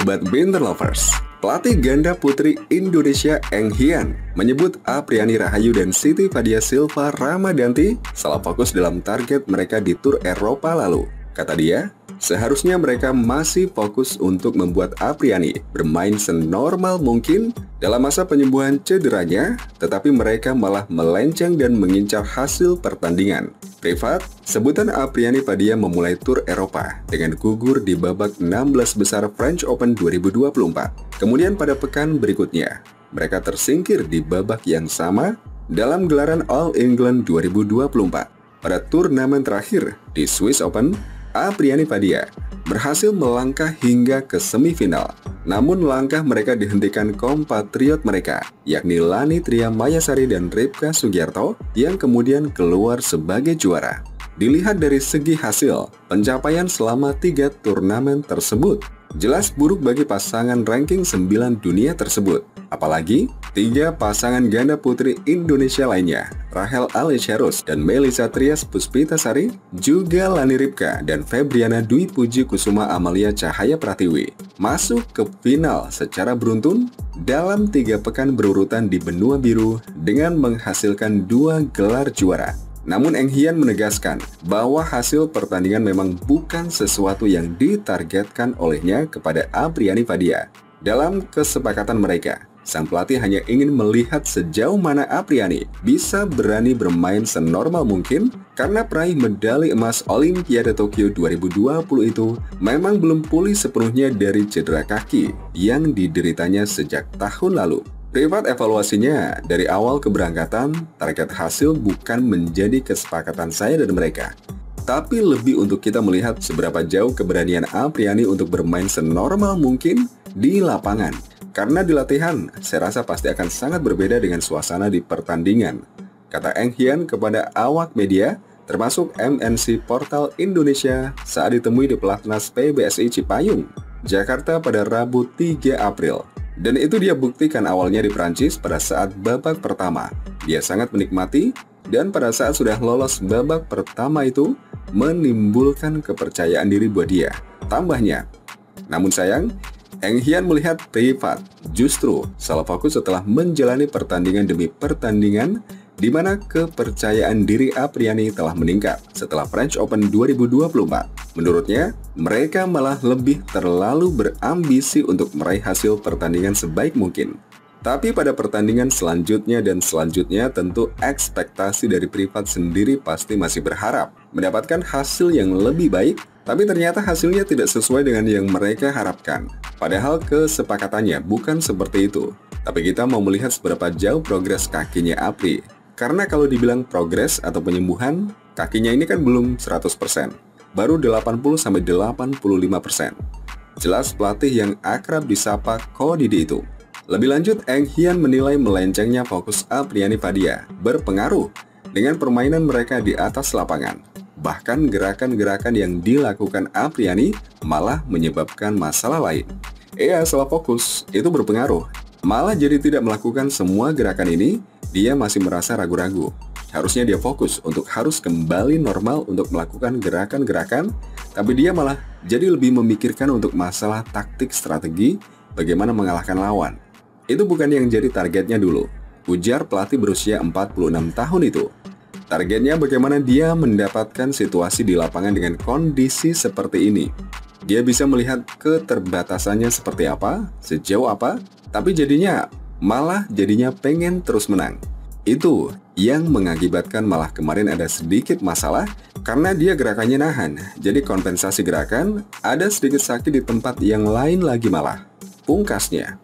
Sobat Binter Lovers, pelatih ganda putri Indonesia Eng Hian menyebut Apriani Rahayu dan Siti Fadia Silva Ramadanti salah fokus dalam target mereka di Tour Eropa lalu. Kata dia, seharusnya mereka masih fokus untuk membuat Apriani bermain senormal mungkin dalam masa penyembuhan cederanya, tetapi mereka malah melenceng dan mengincar hasil pertandingan. Privat, sebutan Apriani Fadia memulai Tour Eropa dengan gugur di babak 16 besar French Open 2024. Kemudian pada pekan berikutnya, mereka tersingkir di babak yang sama dalam gelaran All England 2024. Pada turnamen terakhir di Swiss Open, Apriani Fadia berhasil melangkah hingga ke semifinal. Namun langkah mereka dihentikan kompatriot mereka, yakni Lani Tria Mayasari dan Ripka Sugiarto yang kemudian keluar sebagai juara. Dilihat dari segi hasil, pencapaian selama 3 turnamen tersebut jelas buruk bagi pasangan ranking 9 dunia tersebut. Apalagi 3 pasangan ganda putri Indonesia lainnya, Rachel Alesharus dan Melissa Trias Puspitasari, juga Lani Ripka dan Febriana Dwi Puji Kusuma Amalia Cahaya Pratiwi, masuk ke final secara beruntun dalam 3 pekan berurutan di benua biru dengan menghasilkan 2 gelar juara. Namun Eng Hian menegaskan bahwa hasil pertandingan memang bukan sesuatu yang ditargetkan olehnya kepada Apriani Fadia. Dalam kesepakatan mereka, sang pelatih hanya ingin melihat sejauh mana Apriani bisa berani bermain senormal mungkin karena peraih medali emas Olimpiade Tokyo 2020 itu memang belum pulih sepenuhnya dari cedera kaki yang dideritanya sejak tahun lalu. Privat evaluasinya, dari awal keberangkatan, target hasil bukan menjadi kesepakatan saya dan mereka, tapi lebih untuk kita melihat seberapa jauh keberanian Apriani untuk bermain senormal mungkin di lapangan. Karena di latihan, saya rasa pasti akan sangat berbeda dengan suasana di pertandingan, kata Eng Hian kepada awak media, termasuk MNC Portal Indonesia saat ditemui di Pelatnas PBSI Cipayung, Jakarta pada Rabu 3 April. Dan itu dia buktikan awalnya di Prancis pada saat babak pertama. Dia sangat menikmati dan pada saat sudah lolos babak pertama itu menimbulkan kepercayaan diri buat dia. Tambahnya, namun sayang, Eng Hian melihat Privat justru salah fokus setelah menjalani pertandingan demi pertandingan di mana kepercayaan diri Apriani telah meningkat setelah French Open 2024. Menurutnya, mereka malah lebih terlalu berambisi untuk meraih hasil pertandingan sebaik mungkin. Tapi pada pertandingan selanjutnya dan selanjutnya tentu ekspektasi dari Privat sendiri pasti masih berharap mendapatkan hasil yang lebih baik, tapi ternyata hasilnya tidak sesuai dengan yang mereka harapkan. Padahal kesepakatannya bukan seperti itu. Tapi kita mau melihat seberapa jauh progres kakinya Apri. Karena kalau dibilang progres atau penyembuhan, kakinya ini kan belum 100%. Baru 80-85%. Jelas pelatih yang akrab disapa Ko Didi itu. Lebih lanjut, Eng Hian menilai melencengnya fokus Apriani Fadia berpengaruh dengan permainan mereka di atas lapangan. Bahkan gerakan-gerakan yang dilakukan Apriani malah menyebabkan masalah lain. Salah fokus itu berpengaruh. Malah jadi tidak melakukan semua gerakan ini, dia masih merasa ragu-ragu. Harusnya dia fokus untuk harus kembali normal untuk melakukan gerakan-gerakan, tapi dia malah jadi lebih memikirkan untuk masalah taktik strategi bagaimana mengalahkan lawan. Itu bukan yang jadi targetnya dulu, ujar pelatih berusia 46 tahun itu. Targetnya bagaimana dia mendapatkan situasi di lapangan dengan kondisi seperti ini. Dia bisa melihat keterbatasannya seperti apa, sejauh apa, tapi malah jadinya pengen terus menang. Itu yang mengakibatkan malah kemarin ada sedikit masalah karena dia gerakannya nahan. Jadi kompensasi gerakan ada sedikit sakit di tempat yang lain lagi malah. Pungkasnya,